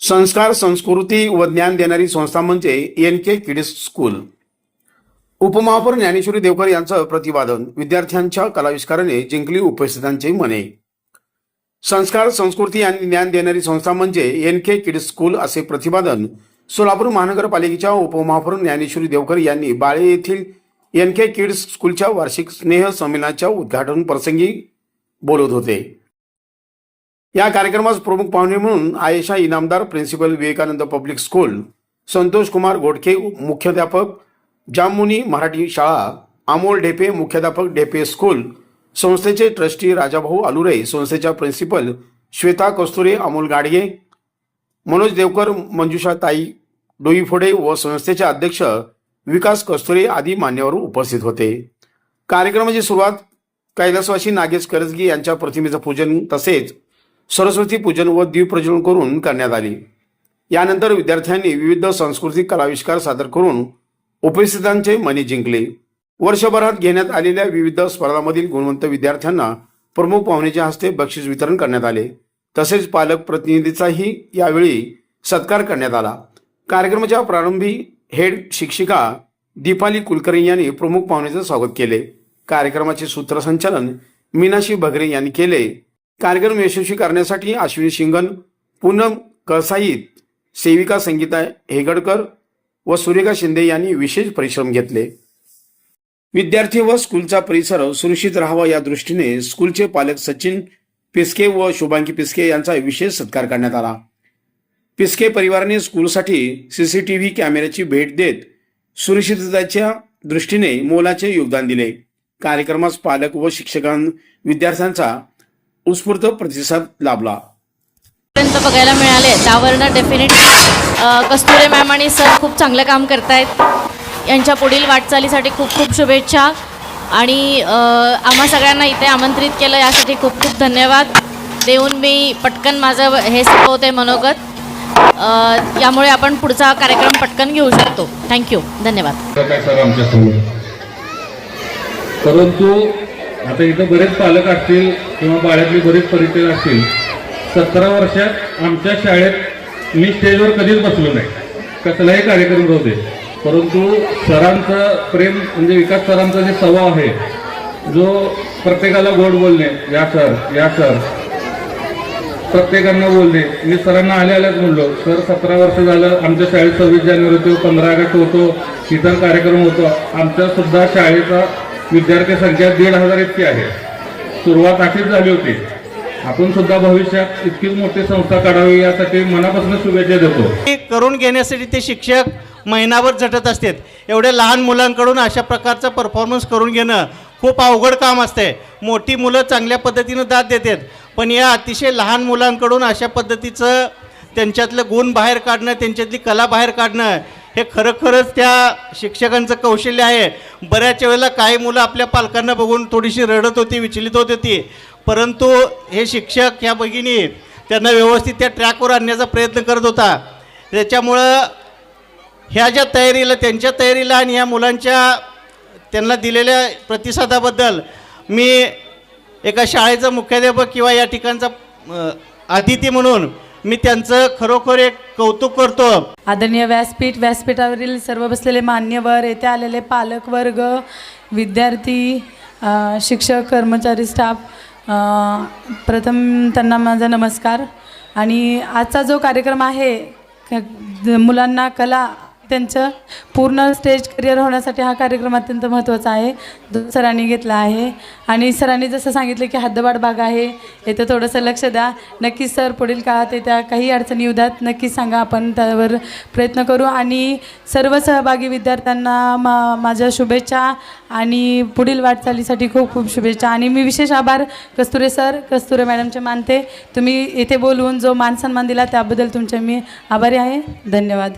संस्कार, संस्कृती व ज्ञान देणारी संस्था म्हणजे एन.के. Kids school. उपमहापौर ज्ञानेश्वरी देवकर यांचं प्रतिपादन. विद्यार्थ्यांच्या कलाविष्काराने जिंकली उपस्थितांची मने. संस्कार, संस्कृती आणि ज्ञान देणारी संस्था म्हणजे एन.के. किड्स स्कूल असे प्रतिपादन सोलापूर महानगरपालिकेच्या उपमहापौर ज्ञानेश्वरी देवकर यांनी बाळे येथील एन.के. किड्स स्कूलच्या वार्षिक स्नेह संमेलनाच्या उद्घाटन प्रसंगी बोलत होते. या कार्यक्रमास प्रमुख पाहुणे म्हणून Ayesha Inamdar, principal Vivekanand public school, Santosh Kumar Godke मुख्याध्यापक, जाममुनी मराठी शाळा, अमोल ढेपे मुख्याध्यापक, ढेपे स्कूल, संस्थेचे ट्रस्टी राजाभाऊ आलुरे, संस्थेच्या प्रिन्सिपल श्वेता कस्तुरे, अमोल गाडगे, मनोज देवकर, मंजुषा ताई डोईफोडे व संस्थेचे अध्यक्ष विकास कस्तुरे आदी मान्यवर उपस्थित होते. कार्यक्रमाची सुरुवात कैलासवासी नागेश करजगी यांच्या प्रतिमेचं पूजन तसेच सरस्वती पूजन व दीपप्रज्वलन करून करण्यात आली. यानंतर विद्यार्थ्यांनी विविध सांस्कृतिक कलाविष्कार सादर करून उपस्थितांचे मने जिंकले. वर्षभरात घेण्यात आलेल्या विविध स्पर्धांमधील गुणवंत विद्यार्थ्यांना प्रमुख पाहुण्याच्या हस्ते बक्षीस वितरण करण्यात आले. तसेच पालक प्रतिनिधीचाही यावेळी सत्कार करण्यात आला. कार्यक्रमाच्या प्रारंभी हेड शिक्षिका दीपाली कुलकर्णी यांनी प्रमुख पाहुण्याचे स्वागत केले. कार्यक्रमाचे सूत्रसंचालन मीनाक्षी भगरे यांनी केले. कार्यक्रम यशस्वी करण्यासाठी अश्विनी शिंगण, पूनम कळसाईत, सेविका संगीता हेगडकर व सुरेखा शिंदे यांनी विशेष परिश्रम घेतले. विद्यार्थी व स्कूलचा परिसर सुरक्षित राहावा या दृष्टीने स्कूलचे पालक सचिन पिस्के व शुभांगी पिस्के यांचा विशेष सत्कार करण्यात आला. पिस्के परिवाराने स्कूलसाठी सीसीटीव्ही कॅमेऱ्याची भेट देत सुरक्षिततेच्या दृष्टीने मोलाचे योगदान दिले. कार्यक्रमास पालक व विद्यार्थ्यांचा उत्स्फूर्त प्रतिसाद लाभला. बघायला मिळाले त्यावरनं डेफिनेटली कस्तुरे मॅम आणि सर खूप चांगलं काम करतायत. यांच्या पुढील वाटचालीसाठी खूप खूप शुभेच्छा आणि आम्हा सगळ्यांना इथे आमंत्रित केलं यासाठी खूप खूप धन्यवाद देऊन मी पटकन माझं हे संपवते मनोगत. यामुळे आपण पुढचा कार्यक्रम पटकन घेऊ शकतो. थँक्यू, धन्यवाद. परंतु आता इथं बरेच पालक असतील किंवा बाळातली बरेच परिचय असतील. 17 वर्षात आमच्या शाळेत मी स्टेजवर कधीच बसलो नाही, कसलाही कार्यक्रम होते. परंतु सरांचं प्रेम म्हणजे विकास सरांचा जे स्वभाव आहे, जो प्रत्येकाला गोड बोलणे, या सर प्रत्येकांना बोलणे. मी सरांना आल्याच म्हणलो, सर 17 वर्ष झालं आमच्या शाळेत 26 जानेवारी होतो, 15 ऑगस्ट होतो, इतर कार्यक्रम होतो. आमच्या सुद्धा शाळेचा विद्यार्थी संख्या 1,500 इतकी आहे. सुरुवात अशीच झाली होती. आपण सुद्धा भविष्यात इतकीच मोठी संस्था काढावी यासाठी मनापासून शुभेच्छा देतो. करून घेण्यासाठी ते शिक्षक महिनाभर झटत असतात. एवढ्या लहान मुलांकडून अशा प्रकारचं परफॉर्मन्स करून घेणं खूप अवघड काम असते. मोठी मुलं चांगल्या पद्धतीनं दाद देतात, पण या अतिशय लहान मुलांकडून अशा पद्धतीचं त्यांच्यातलं गुण बाहेर काढणं, त्यांच्यातली कला बाहेर काढणं हे खरंच त्या शिक्षकांचं कौशल्य आहे. बऱ्याच वेळेला काही मुलं आपल्या पालकांना बघून थोडीशी रडत होती, विचलित होत होती, परंतु हे शिक्षक ह्या भगिनी त्यांना व्यवस्थित त्या ट्रॅकवर आणण्याचा प्रयत्न करत होता. त्याच्यामुळं ह्या ज्या त्यांच्या तयारीला आणि ह्या मुलांच्या त्यांना दिलेल्या प्रतिसादाबद्दल मी एका शाळेचा मुख्याध्यापक किंवा या ठिकाणचा अतिथी म्हणून मी त्यांचं खरोखर एक कौतुक करतो. आदरणीय व्यासपीठावरील सर्व बसलेले मान्यवर, येथे आलेले पालक वर्ग, विद्यार्थी, शिक्षक, कर्मचारी, स्टाफ, प्रथम त्यांना माझा नमस्कार. आणि आजचा जो कार्यक्रम आहे मुलांना कला त्यांचं पूर्ण स्टेज करिअर होण्यासाठी हा कार्यक्रम अत्यंत महत्त्वाचा आहे, जो सरांनी घेतला आहे. आणि सरांनी जसं सांगितलं की हद्दवाढ भाग आहे, येतं थोडंसं लक्ष द्या. नक्कीच सर पुढील काळात येत्या काही अडचणी येतात नक्कीच सांगा, आपण त्यावर प्रयत्न करू. आणि सर्व सहभागी विद्यार्थ्यांना माझ्या शुभेच्छा आणि पुढील वाटचालीसाठी खूप खूप शुभेच्छा. आणि मी विशेष आभार कस्तुरे मॅडमचे मानते. तुम्ही इथे बोलवून जो मान सन्मान दिला त्याबद्दल तुमचे मी आभारी आहे. धन्यवाद.